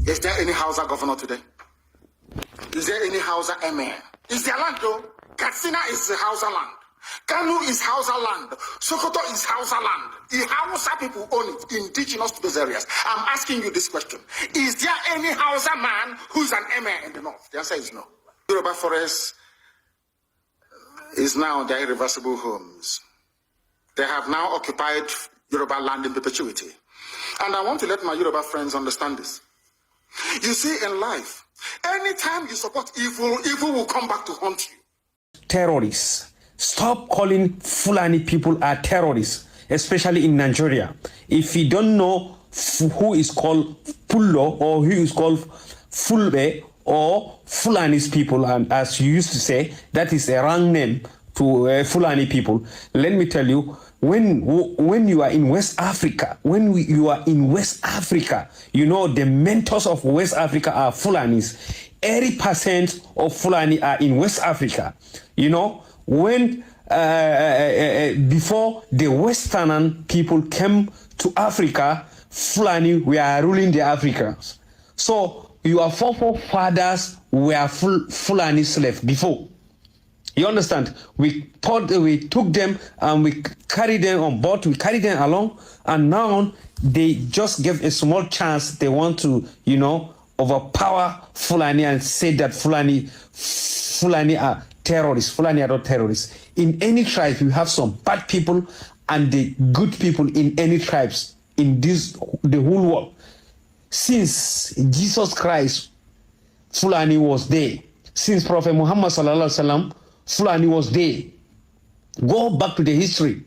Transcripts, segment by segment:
Is there any Hausa governor today? Is there any Hausa emir? Is there land though? Katsina is Hausa land. Kanu is Hausa land. Sokoto is Hausa land. The Hausa people own it, indigenous to those areas. I'm asking you this question. Is there any Hausa man who's an emir in the north? The answer is no. Yoruba forest is now their irreversible homes. They have now occupied Yoruba land in perpetuity. And I want to let my Yoruba friends understand this. You see, in life, anytime you support evil, evil will come back to haunt you. Terrorists. Stop calling Fulani people are terrorists, especially in Nigeria. If you don't know who is called Pullo or who is called Fulbe or Fulani's people, and as you used to say, that is a wrong name to Fulani people. Let me tell you, when you are in West Africa, you are in West Africa, you know the mentors of West Africa are Fulanis. 80% of Fulani are in West Africa. You know, when before the Western people came to Africa, Fulani were ruling the Africans. So your forefathers were Fulani slaves before. You understand? We took them and we carried them on board, we carried them along, and now they just gave a small chance. They want to, you know, overpower Fulani and say that Fulani are terrorists. Fulani are not terrorists. In any tribe, you have some bad people and the good people in any tribes in the whole world. Since Jesus Christ, Fulani was there. Since Prophet Muhammad sallallahu alaihi wasallam, Fulani was there. Go back to the history.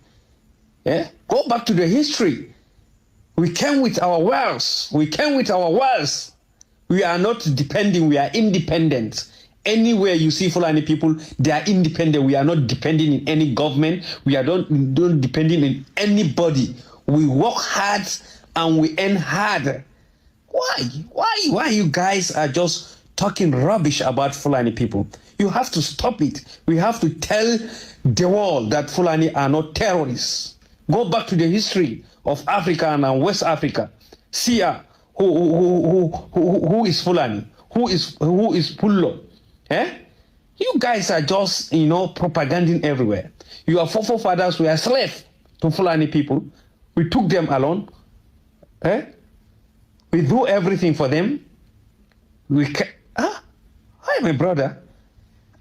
Go back to the history. We came with our wells. We came with our wells. We are not depending. We are independent. Anywhere you see Fulani people, they are independent. We are not depending in any government. We are don't depending in anybody. We work hard and we earn hard. Why you guys are just talking rubbish about Fulani people? You have to stop it. We have to tell the world that Fulani are not terrorists. Go back to the history of Africa and West Africa. See who is Fulani? Who is Pullo? You guys are just, you know, propaganding everywhere. Your forefathers were slaves to Fulani people. We took them along. We do everything for them. Hi, my brother.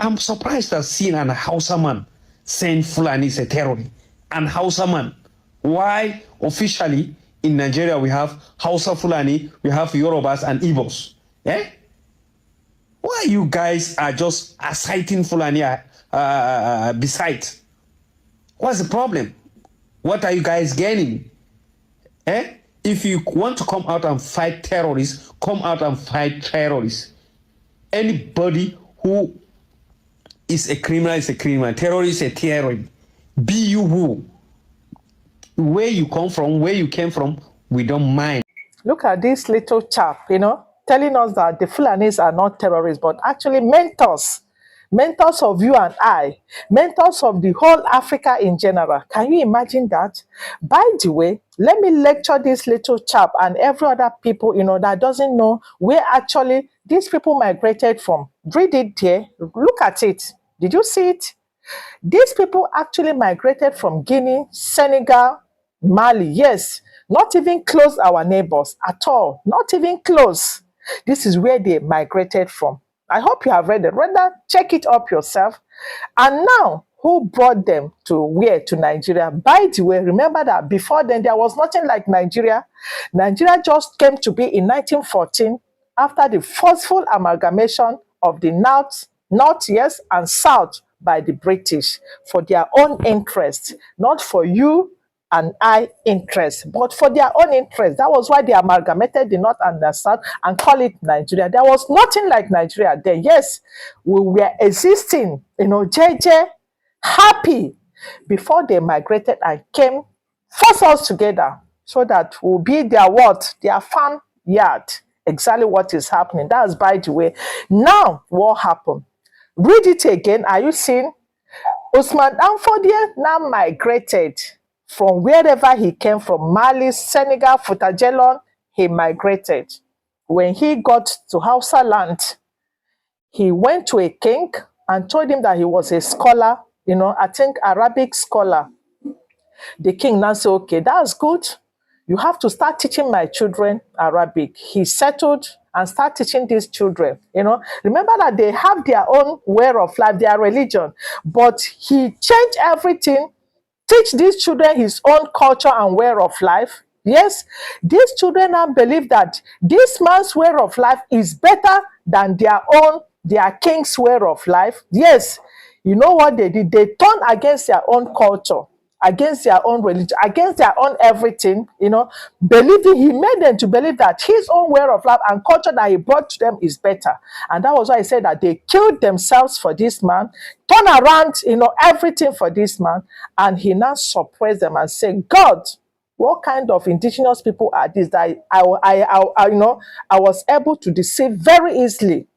I'm surprised at seeing an Hausa man saying Fulani is a terrorist. An Hausa man. Why officially in Nigeria we have Hausa Fulani, we have Yorubas and Igbos? Why you guys are just citing Fulani besides? What's the problem? What are you guys gaining? If you want to come out and fight terrorists, come out and fight terrorists. Anybody who is a criminal is a criminal. Terrorist is a terrorist. Be you who. Where you come from, where you came from, we don't mind. Look at this little chap, you know, telling us that the Fulanis are not terrorists, but actually mentors. Mentors of you and I. Mentors of the whole Africa in general. Can you imagine that? By the way, let me lecture this little chap and every other people, you know, that doesn't know where actually these people migrated from. Read it there. Look at it. Did you see it? These people actually migrated from Guinea, Senegal, Mali. Yes, not even close our neighbors at all. Not even close. This is where they migrated from. I hope you have read it. Rather, check it up yourself. And now, who brought them to where? To Nigeria. By the way, remember that before then, there was nothing like Nigeria. Nigeria just came to be in 1914 after the forceful amalgamation of the North, yes, and South by the British for their own interest, not for you and I interest, but for their own interest. That was why they amalgamated the North and the South and call it Nigeria. There was nothing like Nigeria there. Yes, we were existing, you know, JJ, happy before they migrated and came, forced us together so that we'll be their what? Their farm yard. Exactly what is happening. That's by the way. Now, what happened? Read it again. Are you seeing? Usman Danfodia now migrated from wherever he came from, Mali, Senegal, Futajelon, he migrated. when he got to Hausa land, he went to a king and told him that he was a scholar, I think Arabic scholar. The king now said, okay, that's good. You have to start teaching my children Arabic. He settled and started teaching these children. Remember that they have their own way of life, their religion, but he changed everything, teach these children his own culture and way of life. Yes, these children now believe that this man's way of life is better than their king's way of life. Yes, you know what they did? They turned against their own culture, against their own religion, against their own everything, believing, he made them to believe that his own way of life and culture that he brought to them is better. And that was why I said that they killed themselves for this man, turn around, everything for this man, and he now suppressed them and said, God, what kind of indigenous people are these that I was able to deceive very easily?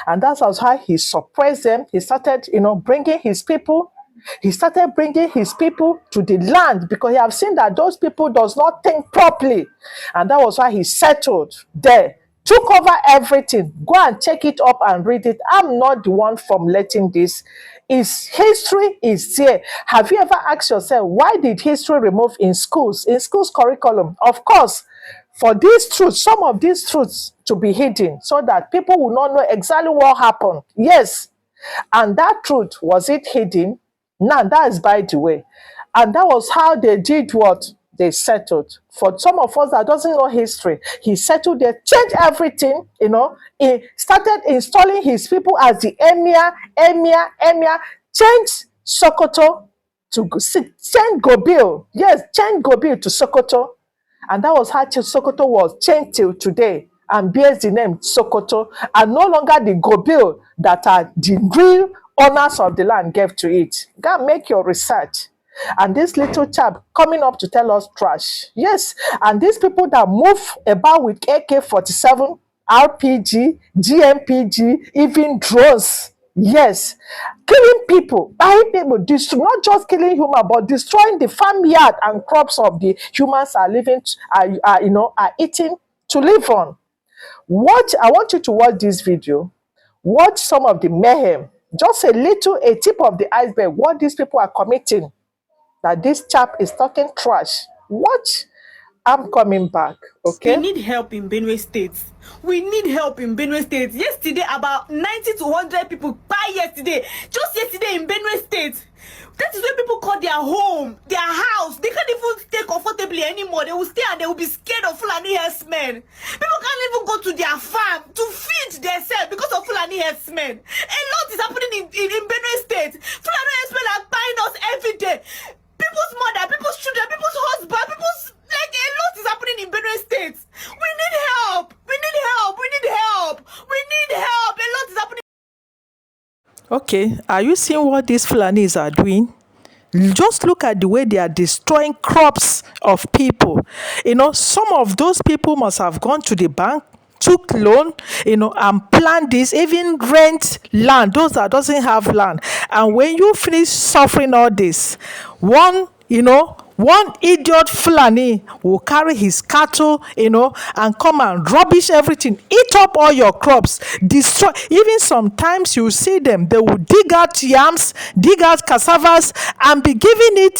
And that was how he suppressed them. He started, bringing his people. He started bringing his people to the land because he have seen that those people does not think properly. And that was why he settled there, took over everything. Go and check it up and read it. I'm not the one formulating this. History is there. Have you ever asked yourself, why did history remove in schools curriculum? Of course, for these truths, some of these truths to be hidden so that people will not know exactly what happened. Yes. And that truth, was it hidden? Now, that is by the way. And that was how they did what? They settled. For some of us that doesn't know history, he settled there, changed everything, He started installing his people as the emir, changed Sokoto to change Gobil. Yes, change Gobil to Sokoto. And that was how Sokoto was changed till today and bears the name Sokoto, and no longer the Gobil that are the real owners of the land gave to it. Go and make your research. And this little chap coming up to tell us trash. Yes, and these people that move about with AK-47, RPG, GMPG, even drones. Yes, killing people, buying people, not just killing human, but destroying the farmyard and crops of the humans are living, are eating to live on. I want you to watch this video. Watch some of the mayhem. Just a tip of the iceberg, what these people are committing. That this chap is talking trash. Watch. I'm coming back, okay? We need help in Benue State. We need help in Benue State. Yesterday, about 90 to 100 people died yesterday. Just yesterday in Benue State. That is where people call their home, their house. They can't even stay comfortably anymore. They will stay and they will be scared of Fulani herdsmen. People can't even go to their farm to feed themselves because of Fulani herdsmen. A lot is happening in Benue State. Fulani herdsmen are buying us every day. People's mother, people's children, people's husband, a lot is happening in Benue State. We need help. We need help. We need help. We need help. A lot is happening. Okay, are you seeing what these Fulanis are doing? Just look at the way they are destroying crops of people. Some of those people must have gone to the bank, took loan, and planned this, even rent land, those that doesn't have land. And when you finish suffering all this, one idiot Fulani will carry his cattle, and come and rubbish everything, eat up all your crops, destroy. Even sometimes you see them, they will dig out yams, dig out cassavas, and be giving it,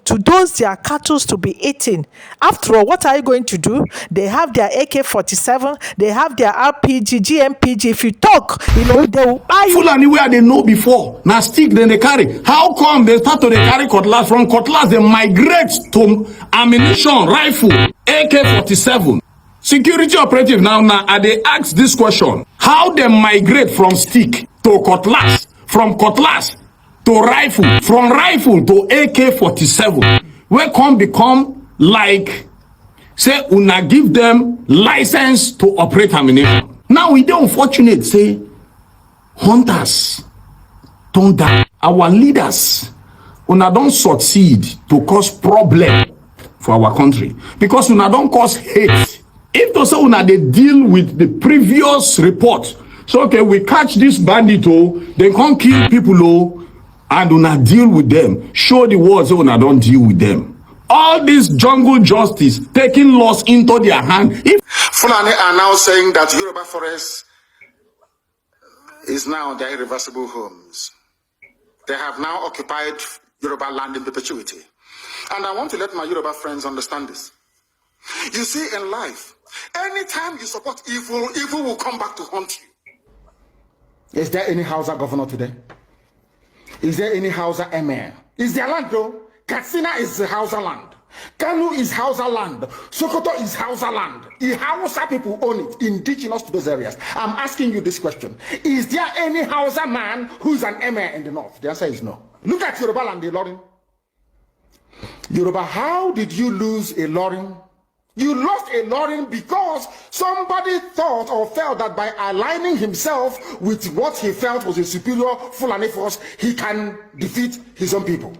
to those their cattle to be eaten. After all, what are you going to do? They have their AK-47, they have their RPG, GMPG. If you talk, they will buy you. Fulani where they know before, now stick then they carry. How come they start to they carry cutlass? From cutlass they migrate to ammunition, rifle, AK-47. Security operative now they ask this question: how they migrate from stick to cutlass, from cutlass to rifle, from rifle to AK-47? Where come become like say una give them license to operate ammunition? Now we don't unfortunate say hunters don't die. Our leaders una don't succeed to cause problem for our country because una don't cause hate. If to say una they deal with the previous report, so okay, we catch this bandit, they can't kill people, and una deal with them. Show the world so una don't deal with them. All this jungle justice taking laws into their hand. If Fulani are now saying that Yoruba forest is now their irreversible homes. They have now occupied Yoruba land in perpetuity. And I want to let my Yoruba friends understand this. You see, in life, anytime you support evil, evil will come back to haunt you. Is there any Hausa governor today? Is there any Hausa emir? Is there land though? Katsina is Hausa land. Kanu is Hausa land. Sokoto is Hausa land. The Hausa people own it, indigenous to those areas. I'm asking you this question. Is there any Hausa man who's an emir in the north? The answer is no. Look at Yoruba land, the Ilorin. Yoruba, how did you lose a Ilorin? You lost a Ilorin because somebody thought or felt that by aligning himself with what he felt was a superior Fulani force, he can defeat his own people.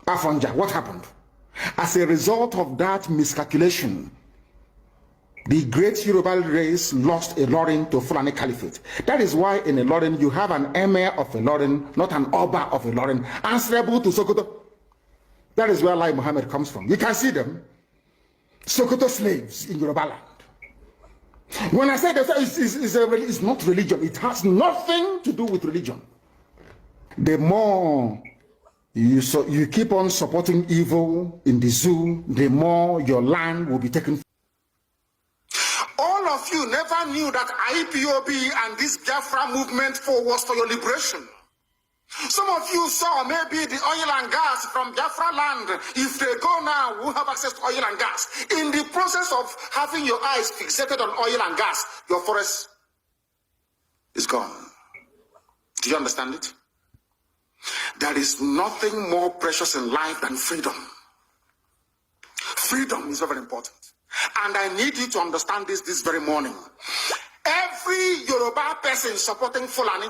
Afonja, what happened? As a result of that miscalculation, the great Yoruba race lost a Ilorin to Fulani Caliphate. That is why in a Ilorin you have an emir of a Ilorin, not an Oba of a Ilorin, answerable to Sokoto. That is where Lai Muhammad comes from. You can see them. Sokoto slaves in Yoruba land. When I say that, it's not religion. It has nothing to do with religion. The more you keep on supporting evil in the zoo, the more your land will be taken. All of you never knew that IPOB and this Biafra movement was for your liberation. Some of you saw maybe the oil and gas from Biafra land. If they go now, we'll have access to oil and gas. In the process of having your eyes fixated on oil and gas, your forest is gone. Do you understand it? There is nothing more precious in life than freedom. Freedom is very important. And I need you to understand this very morning. Every Yoruba person supporting Fulani,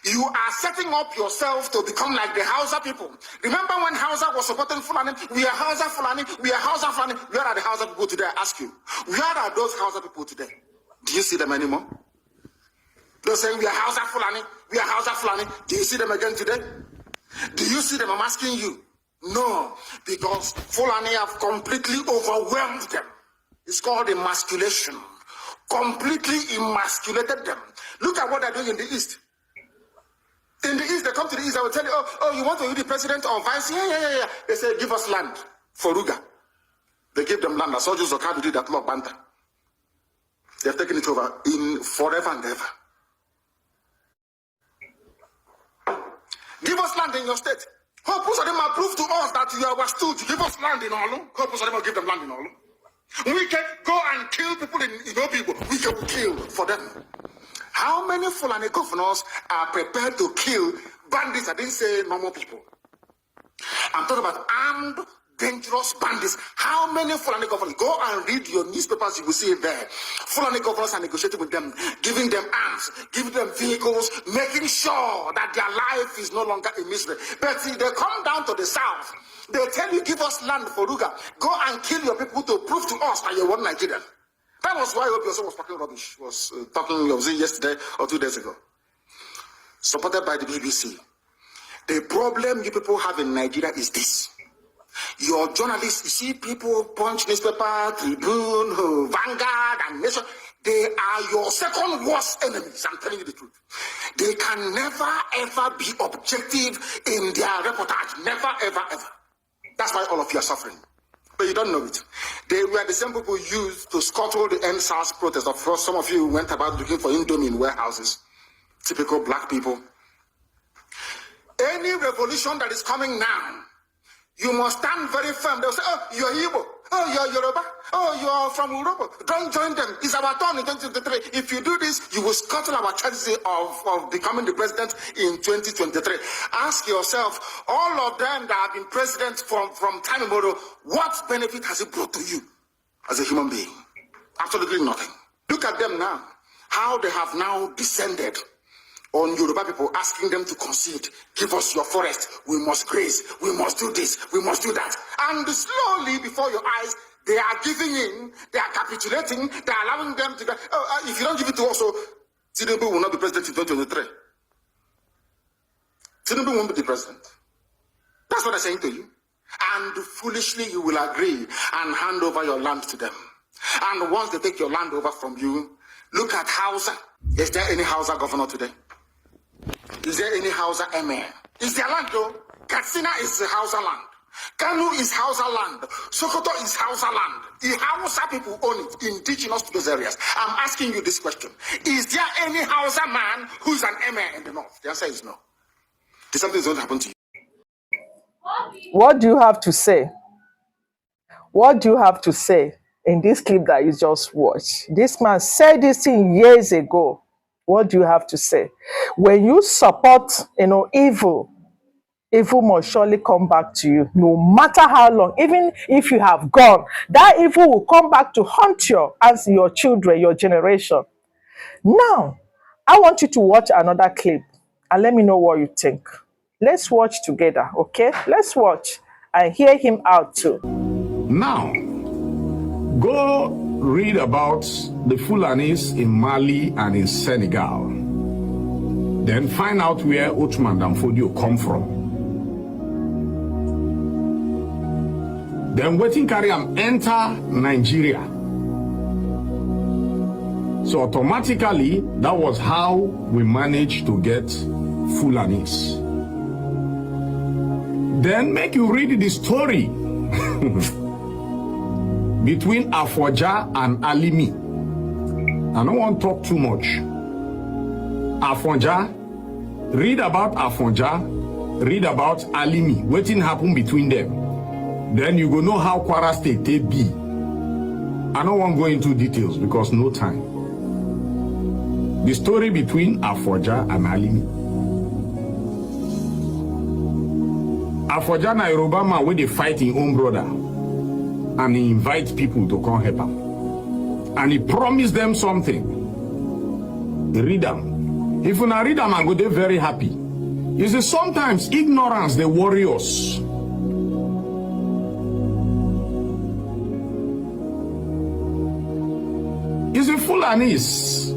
you are setting up yourself to become like the Hausa people. Remember when Hausa was supporting Fulani? We are Hausa Fulani, we are Hausa Fulani. Where are the Hausa people today? I ask you. Where are those Hausa people today? Do you see them anymore? They're saying we are Hausa Fulani, we are Hausa Fulani. Do you see them again today? Do you see them? I'm asking you. No, because Fulani have completely overwhelmed them. It's called emasculation. Completely emasculated them. Look at what they're doing in the East. In the East, they come to the East, I will tell you, oh, you want to be the president or vice? Yeah. They say, give us land for Ruga. They give them land. As soldiers of Kadu did that law, Banta. They have taken it over in forever and ever. Give us land in your state. Hope of them are prove to us that you are stood. Give us land in Olu. Hope of them will give them land in Olu. We can go and kill people in people. We can kill for them. How many Fulani governors are prepared to kill bandits? I didn't say normal people. I'm talking about armed, dangerous bandits. How many Fulani governors? Go and read your newspapers, you will see it there. Fulani governors are negotiating with them, giving them arms, giving them vehicles, making sure that their life is no longer a misery. But see, they come down to the south. They tell you, give us land for Ruga. Go and kill your people to prove to us that you're one Nigerian. That was why Obioso was talking rubbish. Was talking yesterday or 2 days ago. Supported by the BBC. The problem you people have in Nigeria is this. Your journalists, you see people, Punch newspaper, Tribune, Vanguard, and Nation, they are your second worst enemies. I'm telling you the truth. They can never ever be objective in their reportage. Never, ever, ever. That's why all of you are suffering. But you don't know it. They were the same people used to scuttle the NSAS protest. Of course, some of you went about looking for Indomie in warehouses. Typical black people. Any revolution that is coming now, you must stand very firm. They'll say, oh, you're Igbo. Oh, you're Yoruba. Oh, you're from Euroba. Don't join them. It's our turn in 2023. If you do this, you will scuttle our chances of becoming the president in 2023. Ask yourself, all of them that have been president from time immemorial, what benefit has it brought to you as a human being? Absolutely nothing. Look at them now. How they have now descended on Yoruba people, asking them to concede, give us your forest, we must graze, we must do this, we must do that. And slowly before your eyes, they are giving in, they are capitulating, they are allowing them to go, if you don't give it to us, Tinubu will not be president in 2023. Tinubu won't be the president. That's what I'm saying to you. And foolishly you will agree and hand over your land to them. And once they take your land over from you, look at Hausa. Is there any Hausa governor today? Is there any Hausa emir? Is there land though? Katsina is the Hausa land. Kanu is Hausa land. Sokoto is Hausa land. The Hausa people own it, indigenous to those areas. I'm asking you this question. Is there any Hausa man who's an emir in the north? The answer is no. Something is going to happen to you. What do you have to say? What do you have to say in this clip that you just watched? This man said this thing years ago. What do you have to say? When you support, evil, evil must surely come back to you, no matter how long. Even if you have gone, that evil will come back to haunt you as your children, your generation. Now, I want you to watch another clip and let me know what you think. Let's watch together, okay? Let's watch and hear him out too. Now, go read about the Fulanis in Mali and in Senegal. Then find out where Othman Danfodio come from. Then waiting carry am enter Nigeria. So automatically, that was how we managed to get Fulanis. Then make you read the story between Afoja and Alimi. I don't want to talk too much. Afoja, read about Afoja, read about Alimi. Wetin happen between them. Then you go know how Kwara State they be. I don't want to go into details because no time. The story between Afoja and Alimi. Afoja na Yoruba man where they fight in own brother. And he invites people to come help him. And he promised them something. Read them. If you not read them, I go there very happy. You see, sometimes ignorance, they worry us. You see, Fulanis,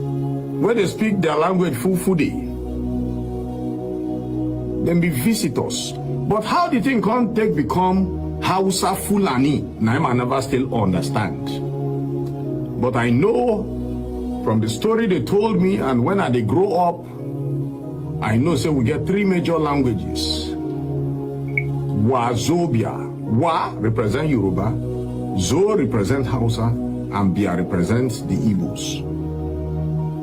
where they speak their language Fulfudi, then be visitors. But how the thing can't take become Hausa Fulani, now I never still understand. But I know from the story they told me, and when they grow up, I know say we get three major languages. Wazobia. Wa represent Yoruba, Zo represent Hausa, and Bia represents the Igbos.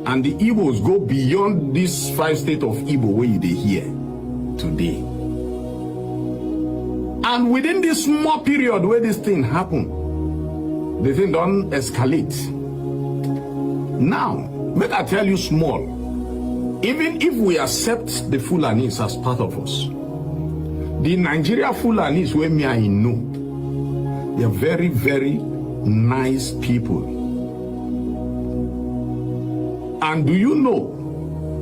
And the Igbos go beyond this 5 states of Igbo where they hear today. And within this small period where this thing happened, the thing don't escalate. Now, make I tell you small, even if we accept the Fulanis as part of us, the Nigeria Fulanis where me I know, they're very, very nice people. And do you know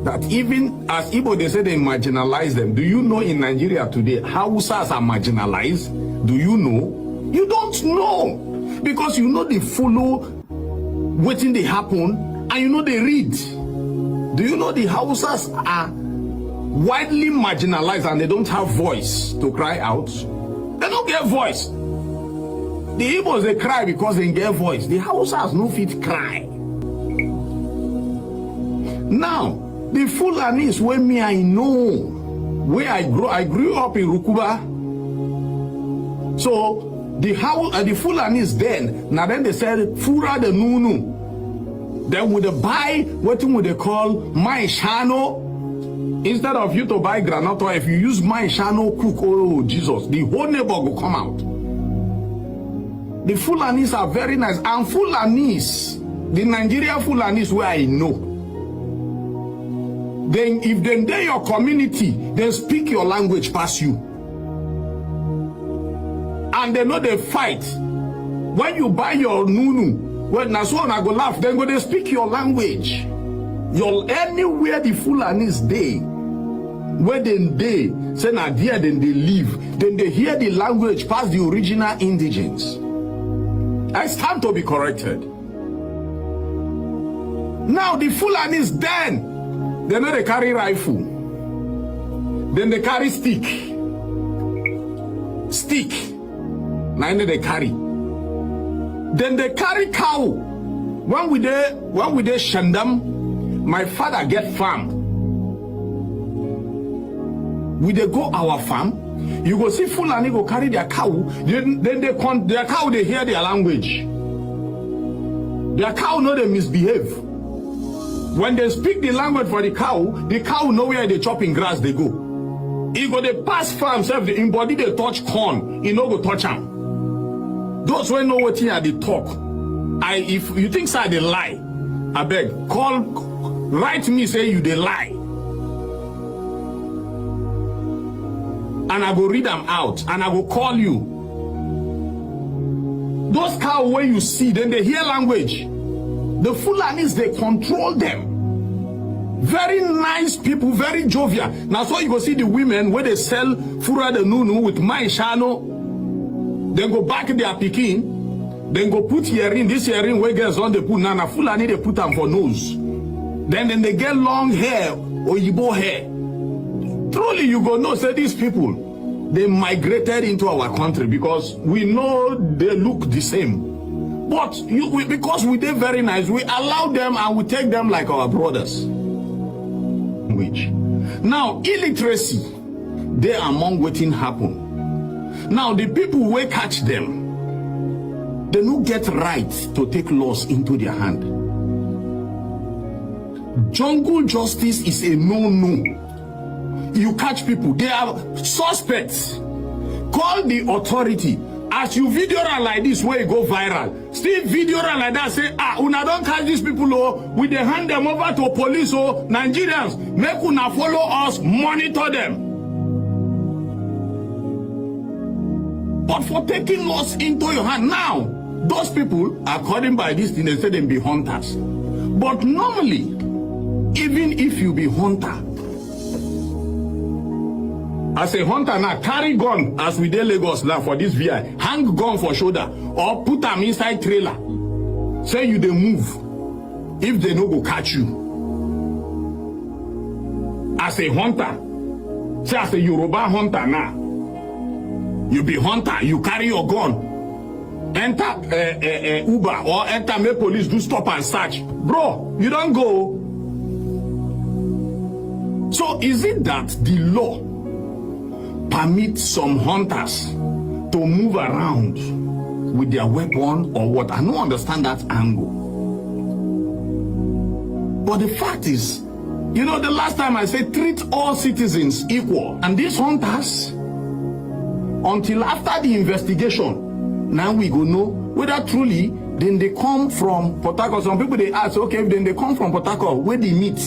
that even as Igbo, they say they marginalize them. Do you know in Nigeria today, Hausas are marginalized? Do you know? You don't know. Because you know they follow waiting they happen, and you know they read. Do you know the Hausas are widely marginalized and they don't have voice to cry out? They don't get voice. The Igbos, they cry because they get voice. The Hausas no fit cry. Now, the Fulanis where me I know, where I grew up in Rukuba. So the Fulanis then, now then they said Fura the Nunu. Then would they buy what would they call my shano? Instead of you to buy granite, if you use my shano cook, oh Jesus, the whole neighbor will come out. The Fulanis are very nice, and Fulanis, the Nigeria Fulanis where I know. Then if they're your community, they speak your language past you. And they know they fight. When you buy your nunu, when Naswan I go laugh, then go they speak your language. Your anywhere the Fulanis they, where they say na there then they live, then they hear the language past the original indigens. It's time to be corrected. Now the Fulanis then, they know they carry rifle. Then they carry stick. Now they carry. Then they carry cow. When we dey Shandam, my father get farm. We dey go our farm. You go see Fulani go carry their cow. Then their cow they hear their language. Their cow know they misbehave. When they speak the language for the cow know where they chopping grass they go. He go they pass farm self in body they touch corn. He no go touch them. Those who know what here they talk. If you think say they lie, I beg write me say you they lie. And I go read them out and I go call you. Those cows when you see then they hear language. The Fulanis they control them. Very nice people, very jovial. Now so you go see the women where they sell fura the nunu with my shano. Then go back their pikin. Then go put earring. This earring where girls on they put nana Fulani they put them for nose. Then they get long hair or Yibo hair. Truly you go know say these people they migrated into our country because we know they look the same. But because we did very nice, we allow them and we take them like our brothers. Now, illiteracy, they among waiting happen. Now, the people who catch them, they don't get right to take laws into their hand. Jungle justice is a no-no. You catch people, they are suspects. Call the authority. As you video like this where you go viral, still video like that say, una don't catch these people, we they hand them over to police, Nigerians, make una follow us, monitor them. But for taking laws into your hand, now, those people, according by this thing, they say they be hunters. But normally, even if you be hunter, as a hunter now, carry gun as we dey Lagos now for this VI, hang gun for shoulder or put them inside trailer. Say you they move if they no go catch you. As a hunter, say as a Yoruba hunter now, you be hunter, you carry your gun, enter Uber or enter make police do stop and search. Bro, you don't go. So is it that the law permit some hunters to move around with their weapon or what? I don't understand that angle. But the fact is, you know, the last time I said treat all citizens equal. And these hunters, until after the investigation, now we go know whether truly then they come from Port Harcourt. Some people they ask, okay, if then they come from Port Harcourt, where they meet,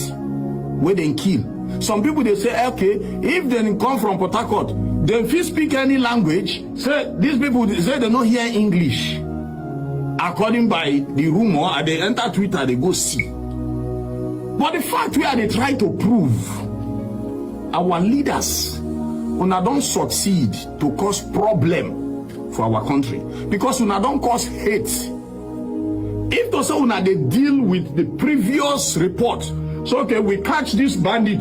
where they kill. Some people they say, okay, if they come from Port Harcourt, they if you speak any language, say these people they say they don't hear English. According by the rumor, they enter Twitter, they go see. But the fact where they try to prove our leaders una don't succeed to cause problem for our country because una don't cause hate. If to say una they deal with the previous report. So okay, we catch this bandit,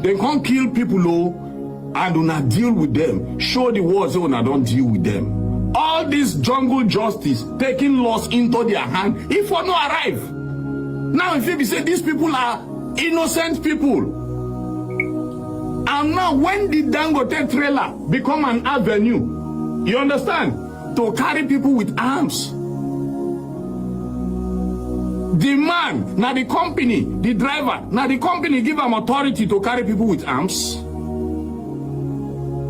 they can't kill people, and una deal with them. Show the world so una don't deal with them. All this jungle justice taking laws into their hand, if we no arrive. Now if you say these people are innocent people, and now when the Dangote trailer become an avenue, you understand, to carry people with arms. The man, now the company, the driver, now the company give him authority to carry people with arms.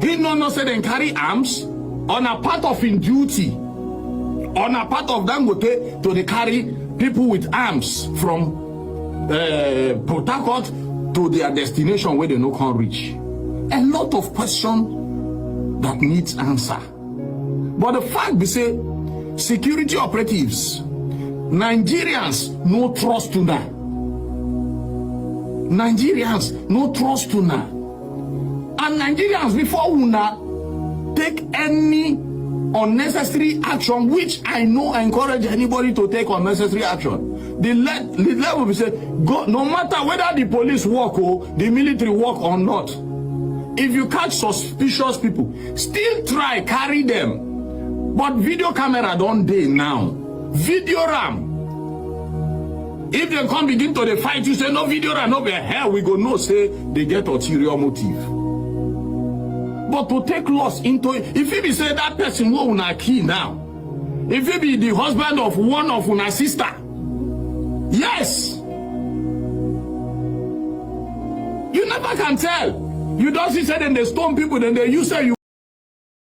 He no say they carry arms on a part of in duty, on a part of Dangote to they carry people with arms from Port Harcourt to their destination where they no can reach. A lot of questions that needs answer. But the fact we say security operatives, Nigerians no trust to now. Nigerians no trust to now. And Nigerians before una take any unnecessary action, which I know I encourage anybody to take unnecessary action. The level we say go, no matter whether the police work or the military work or not. If you catch suspicious people, still try carry them. But video camera don't day now. video ram. If they come begin to the fight, you say no video ram, no be hell, we go no say they get ulterior motive. But to take loss into it, if it be say that person will una key now, if it be the husband of one of una sister, yes, you never can tell. You don't see say then they stone people, then they use say you